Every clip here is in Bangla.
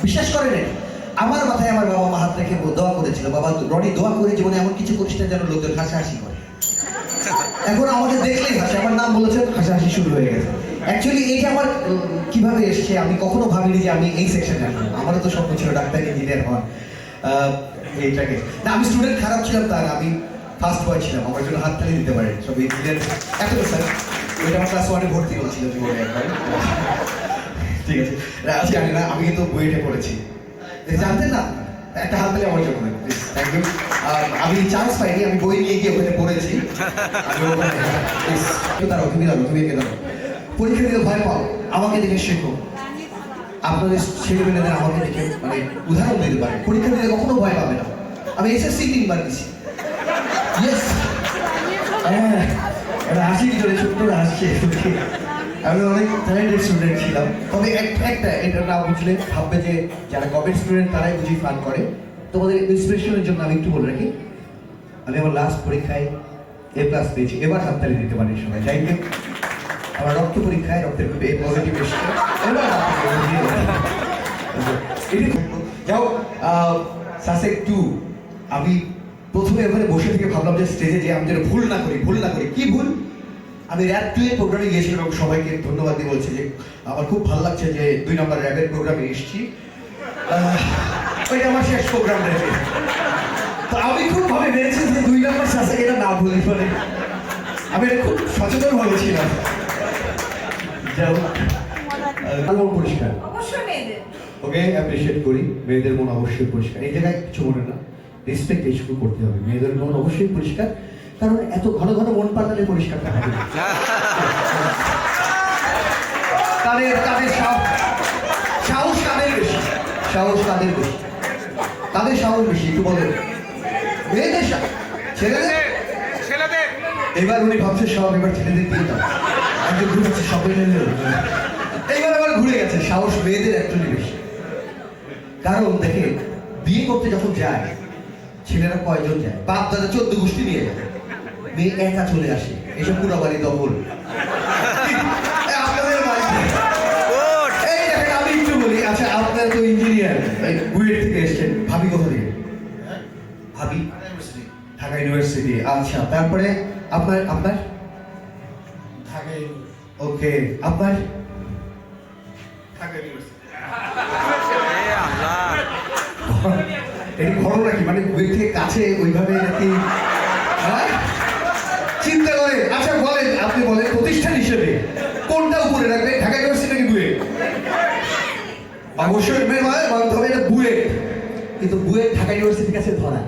বিশ্বাস করেন নাকি? আমার মাথায় আমার বাবা মা হাত রেখে দোয়া করেছিল, বাবা রনি দোয়া করে জীবনে এমন কিছু করিস না যেন লোকজন হাসাহাসি করে। এখন আমাকে দেখলেই হাসে, আমার নাম বলেছেন হাসাহাসি শুরু হয়ে গেছে। অ্যাকচুয়ালি এইটা আমার কিভাবে এসছে আমি কখনো ভাবিনি যে আমি এই সেকশনে আসবো। আমারও তো স্বপ্ন ছিল ডাক্তার ইঞ্জিনিয়ার হওয়ার। এইটাকে না, আমি স্টুডেন্ট খারাপ ছিলাম তার, আমি ফার্স্ট বয় ছিলাম, আমার জন্য হাত তালি দিতে পারেন সব ইঞ্জিনিয়ার। এত স্যার ওইটা আমার ক্লাস 1-এ ভর্তি হচ্ছিল জীবনে একবার। ঠিক আছে, জানি না, আমি কিন্তু বুয়েটে পড়েছি, জানতেন না? একটা হাত তালি আমার জন্য, থ্যাংক ইউ। আমি চান্স পাইনি, আমি বই নিয়ে গিয়ে ওখানে পড়েছি। দাঁড়াও, তুমি দাঁড়াও, তুমি একে দাঁড়াও। পরীক্ষা দিতে ভয় পাও, আমাকে দেখে শেখো। আপনাদের ছেলেমেয়েদের আমাকে দেখে মানে উদাহরণ দিতে পারে, পরীক্ষা দিতে কখনো ভয় পাবে না। আমি এসএসসি 3 বার দিছি। ইয়েস, হ্যাঁ, এটা হাসি ভিতরে ছোট্ট হাসছে। আমি অনেক ট্যালেন্টেড স্টুডেন্ট ছিলাম, তবে একটা এটা না বুঝলে ভাববে যে যারা গভর্নমেন্ট স্টুডেন্ট তারাই বুঝি ফান করে। তোমাদের ইন্সপিরেশনের জন্য আমি একটু বলে রাখি, আমি আমার লাস্ট পরীক্ষায় A+ পেয়েছি। এবার হাততালি দিতে পারি সবাই, থ্যাংক ইউ। আমার রক্ত পরীক্ষায় রক্তের গ্রুপে A পজিটিভ এসেছে। যাও সাসেক 2, আমি প্রথমে ওখানে বসে থেকে ভাবলাম যে স্টেজে যে আমি যেন ভুল না করি। কি ভুল? আমি র্যাপ 2 এর প্রোগ্রামে গিয়েছিলাম এবং সবাইকে ধন্যবাদ দিয়ে বলছি যে আমার খুব ভালো লাগছে যে 2 নম্বর র্যাপের প্রোগ্রামে এসেছি। ওইটা আমার শেষ প্রোগ্রাম র্যাপে। তো আমি খুব ভাবে ভেবেছি যে 2 নম্বর সাসেক এটা না ভুলি পরে। আমি এটা খুব সচেতন ভাবে ছিলাম। যাও পরিষ্কার, ওকে অ্যাপ্রিশিয়েট করি, মেয়েদের মন অবশ্যই পরিষ্কার। এই জায়গায় কিছু মনে না, রেসপেক্ট এইসব করতে হবে। মেয়েদের মন অবশ্যই পরিষ্কার, কারণ এত ঘন ঘন মন পাল্টালে পরিষ্কারটা হবে না। তাদের সাহস কাদের বেশি? তাদের সাহস বেশি, একটু বলেন। মেয়েদের ছেলেদের এবার উনি ভাবছে সব এবার ছেলেদের দিয়ে দাও, একজন ঘুরেছে সবাই এইবার আবার ঘুরে গেছে। সাহস মেয়েদের একজনই বেশি, কারণ দেখে বিয়ে করতে যখন যায় ছেলেরা কয়জন যায়? বাপ দাদা 14 গোষ্ঠী নিয়ে যায়, মেয়ে একা চলে আসে। এসব পুরো বাড়ি দখল। এই দেখেন, আমি একটু বলি, আচ্ছা আপনারা তো ইঞ্জিনিয়ার, বুয়েট থেকে এসছেন, ভাবি কোথা থেকে? ভাবি ঢাকা ইউনিভার্সিটি। আচ্ছা, তারপরে আপনার ওকে, আপনার এই ঘটনা কি মানে বুয়েট থেকে কাছে ওইভাবে নাকি? চিন্তা করে। আচ্ছা বলেন, আপনি বলেন প্রতিষ্ঠান হিসেবে কোনটা উপরে রাখবে, ঢাকা ইউনিভার্সিটি নাকি বুয়েট? অবশ্যই মানতে হবে এটা বুয়েট, কিন্তু বুয়েট ঢাকা ইউনিভার্সিটির কাছে ধরা।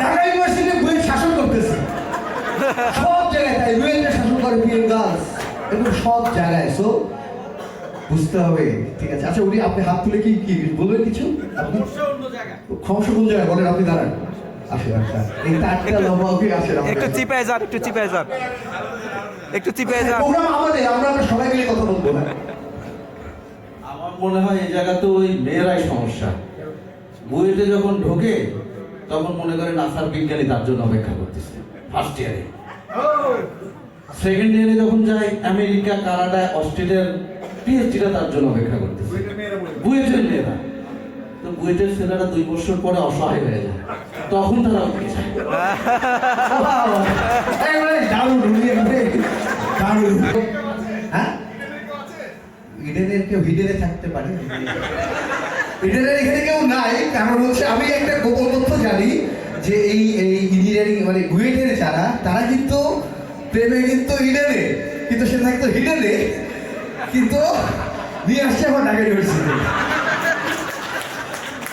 ঢাকা ইউনিভার্সিটি বুয়েট শাসন করতেছে সব জায়গায়, তাই বুয়েটে শাসন করে পিএম গার্লস এবং সব জায়গায়। সো বুঝতে হবে, ঠিক আছে? আচ্ছা উনি আপনি হাত তুলে কি বলবেন কিছু? আপনি সমস্যা কোন জায়গায় বলেন, আপনি দাঁড়ান। আসে আচ্ছা, এই তারটা লম্বা ওকে আসে, একটু চিপে যান। প্রোগ্রাম আমাদের, আমরা সবাই মিলে কথা বলবো না। আমার মনে হয় এই জায়গা তো ওই মেয়েরাই সমস্যা। বুয়েটে যখন ঢোকে তখন মনে করে নাসার বিজ্ঞানী তার জন্য অপেক্ষা করতেছে ফার্স্ট ইয়ারে। সেকেন্ড ইয়ারে যখন যায় আমেরিকা, কানাডা, অস্ট্রেলিয়ার পিএইচডিটা তার জন্য অপেক্ষা করতেছে বুয়েটের মেয়েরা। তো বুয়েটের ছেলেরা 2 বছর পরে অসহায় হয়ে যায়, তখন তারা উঠে যায়। হ্যাঁ, ইডেনের কেউ হিডেনে থাকতে পারে, ইডেনের এখানে কেউ নাই। কারণ হচ্ছে আমি একটা গোপন তথ্য জানি যে এই ইঞ্জিনিয়ারিং মানে বুয়েটের যারা, তারা কিন্তু প্রেমে কিন্তু ইডেনে, কিন্তু সে থাকতো হিডেনে, কিন্তু নিয়ে আসছে আমার ঢাকা ইউনিভার্সিটি।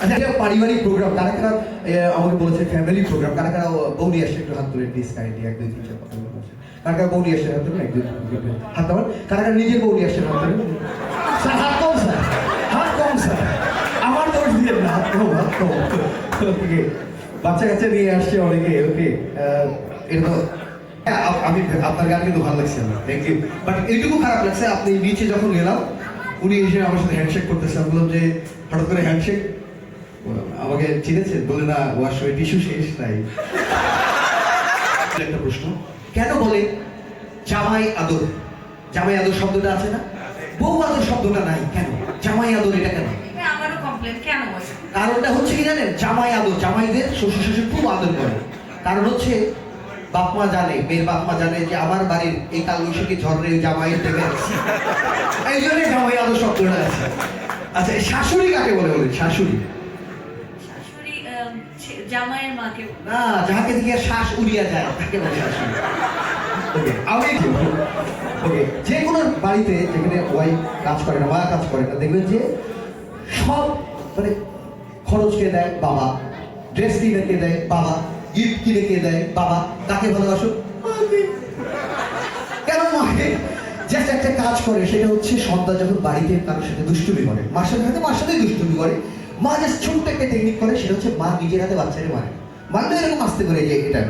আচ্ছা, এটা পারিবারিক প্রোগ্রাম, কারা আমাকে বলেছে ফ্যামিলি প্রোগ্রাম, কারা বউ নিয়ে আসছে? একটু হাত তুলে প্লিজ কাইন্ডলি, 1 2 3 4 কথা বলছে। কারা বউ নিয়ে আসছে? হাত তুলে 1 2 3 হাত আমার। কারা নিজের বউ নিয়ে আসছে? হাত তুলে। স্যার হাত কম স্যার, আমার দোষ দিয়ে না, হাত কম। ওকে, বাচ্চা কাচ্চা নিয়ে আসছে অনেকে। ওকে, এটা আমি আপনার গান কিন্তু ভালো লাগছে আমার, থ্যাংক ইউ। বাট এইটুকু খারাপ লাগছে, আপনি নিচে যখন গেলাম উনি এসে আমার সাথে হ্যান্ডশেক করতেছে। আমি বললাম যে হঠাৎ করে হ্যান্ডশেক, আমাকে চিনেছেন? বলে না, ওয়াশরুমে টিস্যু শেষ নাই। একটা প্রশ্ন, কেন বলে জামাই আদর শব্দটা আছে না, বউ আদর শব্দটা নাই কেন? জামাই আদর এটা কেন? এটা আমারও কমপ্লেন কেন হয়? কারণটা হচ্ছে কি জানেন, জামাই আদর, জামাইদের শ্বশুর শাশুড়ি খুব আদর করে। কারণ হচ্ছে বাপ মা জানে, মেয়ের বাপ মা জানে যে আমার বাড়ির এই কালবৈশাখী ঝড়ে জামাই দেবে, এই জন্য জামাই আদর শব্দটা আছে। আচ্ছা, এই শাশুড়ি কাকে বলে বলেন? শাশুড়ি শাশুড়ি জামাইয়ের মাকে বলে। না, যাহাকে দিকে শ্বাস উড়িয়া যায় তাকে বলে শাশুড়ি। ওকে, আমি ওকে, যে কোনো বাড়িতে যেখানে ওয়াইফ কাজ করে না, মা কাজ করে না, দেখবেন যে সব মানে খরচ কে দেয় বাবা, ড্রেস কিনে কে দেয় বাবা, গিফট কিনে কে দেয় বাবা। কাকে ভালোবাসো? মাকে। কেন মাকে? জাস্ট একটা কাজ করে, সেটা হচ্ছে সন্তান যখন বাড়িতে কারোর সাথে দুষ্টুমি করে, মার সাথে হয়তো মার সাথেই দুষ্টুমি করে, মা জাস্ট ছোট্ট একটা টেকনিক করে, সেটা হচ্ছে মা নিজের হাতে বাচ্চাকে মারে। মারলে এরকম আসতে করে যে এটা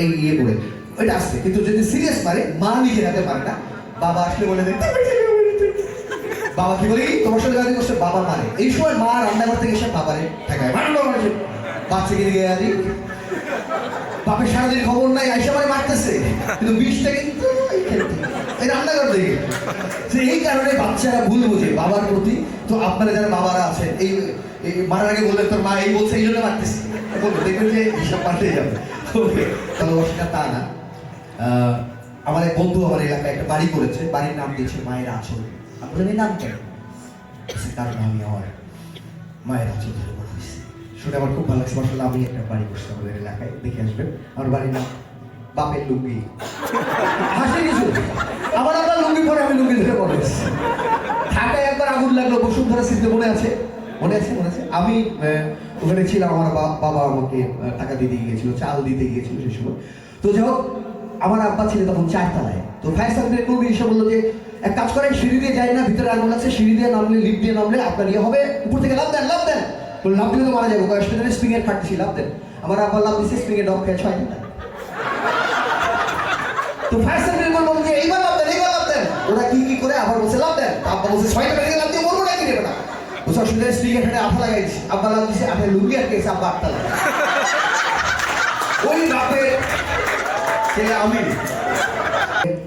এই ইয়ে করে ওইটা আসছে, কিন্তু যদি সিরিয়াস মারে মা নিজের হাতে মারে না, বাবা আসলে বলে দেয় বাবা কি বলি তোমার সাথে গাড়ি করছে, বাবা মারে। এই সময় মা রান্নাঘর থেকে এসে বাবারে ঠেকায়, বাচ্চাকে দিয়ে আদি বাপের সারাদিন খবর নাই, আইসা মানে মারতেছে, কিন্তু বিষটা কিন্তু এই রান্নাঘর থেকে। এই কারণে বাচ্চারা ভুল বোঝে বাবার প্রতি। তো আপনারা যারা বাবারা আছেন, এই মারার আগে বললেন তোর মা এই বলছে এই জন্য মারতেছে, দেখবেন যে হিসাব পাল্টে যাবে। ভালোবাসাটা তা না। আমার এক বন্ধু আমার এলাকায় একটা বাড়ি করেছে, বাড়ির নাম দিয়েছে মায়ের আঁচল। আপনাদের এই নাম কেন? কারণ আমি আমার মায়ের আঁচল ধরে বড় হয়েছি। শুনে আমার খুব ভালো লাগছে। আসলে আমি একটা বাড়ি করছি আমাদের এলাকায়, দেখে আসবেন। আমার বাড়ির নাম বাপের লুঙ্গি। হাসি কিছু, আমার আবার লুঙ্গি পরে আমি লুঙ্গি ধরে বড় হয়েছি। ঢাকায় একবার আগুন লাগলো বসুন্ধরা সিটিতে, মনে আছে? মনে আছে, মনে আছে। আমি ওখানে ছিলাম, আমার বাবা আমাকে টাকা দিতে গিয়েছিল, চাল দিতে গিয়েছিল সেই সময়। তো যাই হোক, আমার আব্বা ছিল তখন 4 তলায়। তো ফায়ার সার্ভিসের কর্মী এসে বললো যে এক কাজ করেন, সিঁড়ি দিয়ে যায় না, ভিতরে আগুন লাগছে, সিঁড়ি দিয়ে নামলে, লিফট দিয়ে নামলে আপনার ইয়ে হবে, উপর থেকে লাভ দেন, লাভ দেন। বলে লাভ দিলে তো মারা যাবো, হসপিটালে স্প্রিং এর খাটছি, লাভ দেন। আমার আব্বা লাভ দিচ্ছে, স্প্রিং এর ডক খেয়ে 6 ঘন্টা। তো ফায়ার সার্ভিসের কর্মী বলছে এইবার লাভ দেন, এইবার লাভ দেন। ওরা কি কি করে আবার বলছে লাভ দেন। আব্বা বলছে 6 ঘন্টা থেকে লাভ দিয়ে মরবো না, কি নেবে না। বলছে হসপিটালে স্প্রিং এর খাটে আঠা লাগাই দিচ্ছে। আব্বা লাভ দিচ্ছে, আঠা লুঙ্গি আর কেছে, আব্বা 8 তলা। ওই বাপের ছেলে আমি।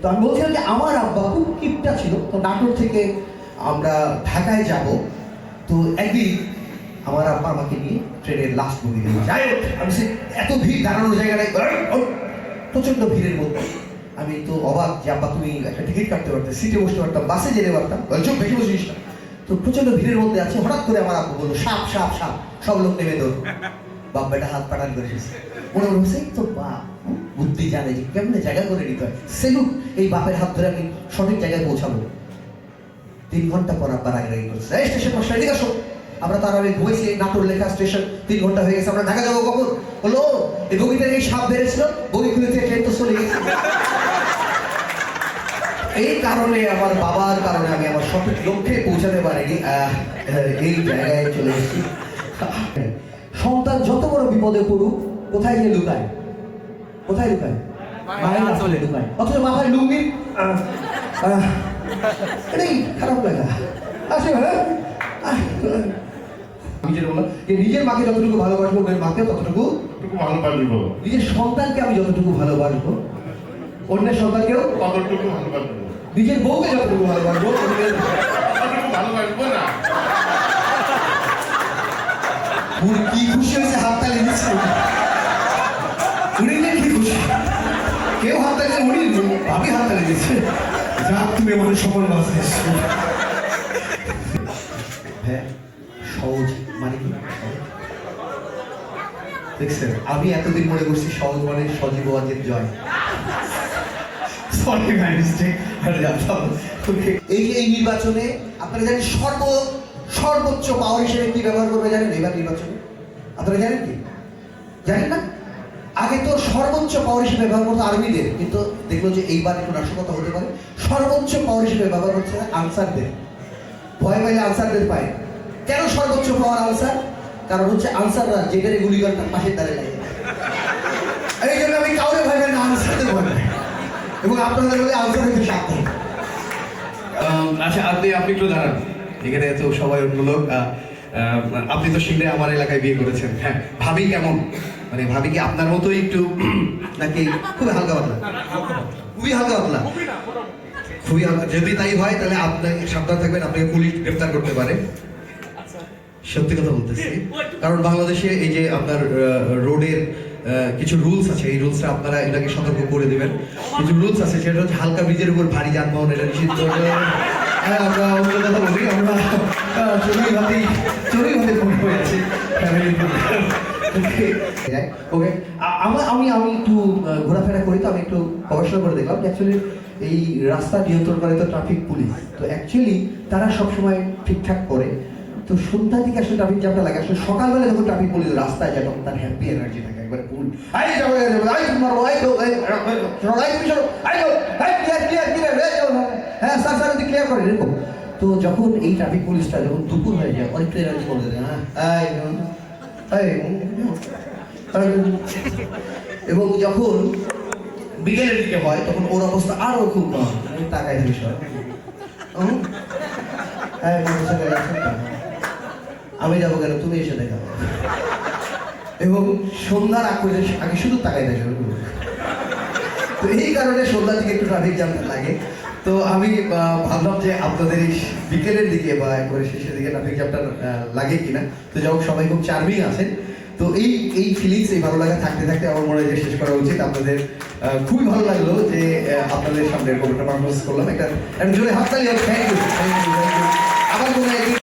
তো আমি বলছিলাম যে আমার আব্বা খুব কিপটা ছিল। তো নাটোর থেকে আমরা ঢাকায় যাব। তো একদিন আমার আব্বা আমাকে নিয়ে ট্রেনের লাস্ট বগি দিল। যাই হোক, আমি সে এত ভিড়, দাঁড়ানোর জায়গাটায় প্রচন্ড ভিড়ের মধ্যে আমি তো অবাক যে আব্বা তুমি একটা টিকিট কাটতে পারতে, সিটে বসতে পারতাম, বাসে যেতে পারতাম, চোখ বেশি বসিস না। তো প্রচন্ড ভিড়ের মধ্যে আছে, হঠাৎ করে আমার আব্বু বললো সাপ সাপ সাপ, সব লোক নেমে দৌড়। বাপ বেটা হাত পাটান করে এসেছে, মনে মনে হচ্ছে তো বাপ বুদ্ধি জানে যে কেমনে জায়গা করে নিতে হয়। সেলুট, এই বাপের হাত ধরে আমি সঠিক জায়গায় পৌঁছাবো। 3 ঘন্টা পর আব্বার আগে করছে, এই স্টেশন মাস্টার এদিকে আসো। আমরা তার আগে ঘুমাইছি, নাটোর লেখা স্টেশন, 3 ঘন্টা হয়ে গেছে, আমরা ঢাকা যাবো কখন? বললো এই বগিতে এই সাপ বেড়েছিল, বগি খুলেছে, ট্রেন তো চলে গেছে। এই কারণে আমার বাবার কারণে আমি আমার সঠিক লক্ষ্যে পৌঁছাতে পারিনি, এই জায়গায় চলে এসেছি। সন্তান যত বড় বিপদে পড়ুক, কোথায় গিয়ে লুকায়? কোথায় লুকায়? মায়ের আঁচলে লুকায়। অথচ মাথায় লুঙ্গি, এটাই খারাপ লাগা আসে। আমি যেটা বললাম যে নিজের মাকে যতটুকু ভালোবাসবো, ওদের মাকে ততটুকু ভালোবাসবো, নিজের সন্তানকে আমি যতটুকু ভালোবাসবো, অন্যের সন্তানকেও কতটুকু ভালোবাসবো, নিজের বউকে যতটুকু ভালোবাসবো, অন্যের কতটুকু ভালোবাসবো না। উনি কি খুশি হয়েছে, হাত তালি দিচ্ছে। উনি কি খুশি, কেউ হাত তালি, উনি ভাবি হাত তালি দিচ্ছে। যা তুমি আমাদের সফল বাঁচিয়েছ। হ্যাঁ, সহজ মানে কি? দেখছেন, আমি এতদিন মনে করছি সহজ মানে সজীব ওয়াজের জয়। Sorry my mistake. এই যে এই নির্বাচনে আপনারা জানেন সর্বোচ্চ পাওয়ার হিসেবে কি ব্যবহার করবে জানেন? এবার নির্বাচনে আপনারা জানেন কি? জানেন না? আগে তো সর্বোচ্চ পাওয়ার হিসেবে ব্যবহার করতো আর্মিদের, কিন্তু দেখলো যে এইবার একটু নাশকতা হতে পারে, সর্বোচ্চ পাওয়ার হিসেবে ব্যবহার করছে আনসারদের। ভয় পাইলে আনসারদের পায়। কেন সর্বোচ্চ পাওয়ার আনসার? কারণ হচ্ছে আনসাররা যেখানে গুলি করে তার পাশের দ্বারে লাগে। এই জন্য আমি কাউরে ভয় পাই না, আনসারদের ভয় পাই। এবং আপনাদের বলে আনসার হইতে সাবধান। আচ্ছা, আপনি একটু দাঁড়ান, এখানে তো সবাই অন্য লোক। আপনি তো শীঘ্রই আমার এলাকায় বিয়ে করেছেন। হ্যাঁ, ভাবি কেমন? মানে ভাবি কি আপনার মতোই একটু নাকি খুবই হালকা পাতলা? খুবই হালকা পাতলা, খুবই যদি তাই হয় তাহলে আপনি সাবধান থাকবেন, আপনাকে পুলিশ গ্রেফতার করতে পারে। সত্যি কথা বলতেছি, কারণ বাংলাদেশে এই যে আপনার রোডের কিছু রুলস আছে, এই রুলসটা আপনারা এটাকে সতর্ক করে দিবেন। কিছু রুলস আছে, সেটা হচ্ছে হালকা ব্রিজের উপর ভারী যানবাহন এটা নিষিদ্ধ। হ্যাঁ, আমরা অন্য কথা বলি, আমরা চড়ুই ভাতি ফোন করেছি ওকে। আমি একটু ঘোরাফেরা করি, তো আমি একটু গবেষণা করে দেখলাম যে অ্যাকচুয়ালি এই রাস্তা নিয়ন্ত্রণ করে তো ট্রাফিক পুলিশ, তো অ্যাকচুয়ালি তারা সবসময় ঠিকঠাক করে। তো সন্ধ্যা থেকে আসলে ট্রাফিক জ্যামটা লাগে, আসলে সকালবেলা যখন ট্রাফিক পুলিশ রাস্তায় যায় তখন তার হ্যাপি এনার্জি থাকে একবারে ফুল। আই যাবো আই মারো আই তো আই তুমি সরো আই তো আই ক্লিয়ার হ্যাঁ স্যার স্যার ক্লিয়ার করে এরকম। তো যখন এই ট্রাফিক পুলিশটা যখন দুপুর হয়ে যায় অনেকটা এনার্জি বলে দেয়, হ্যাঁ এবং যখন বিকেলের দিকে হয় তখন ওর অবস্থা আরো খুব তাকায় থাকে সব। আমি যাবো কেন, তুমি এসে দেখা। এবং সন্ধ্যার আগে শুধু তাকাই থাকে। তো এই কারণে সন্ধ্যা থেকে একটু ট্রাফিক জ্যাম লাগে। তো আমি ভাবলাম যে আপনাদের এই বিকেলের দিকে বা একবারে শেষের দিকে ট্রাফিক জ্যামটা লাগে কিনা। তো যাই হোক, সবাই খুব চার্মিং আছেন। তো এই ফিলিংস, এই ভালো লাগা থাকতে থাকতে আমার মনে হয় যে শেষ করা উচিত। আপনাদের খুবই ভালো লাগলো যে আপনাদের সামনে কবিতা পারফরমেন্স করলাম। একটা জোরে হাততালি। Thank you. আবার কোনো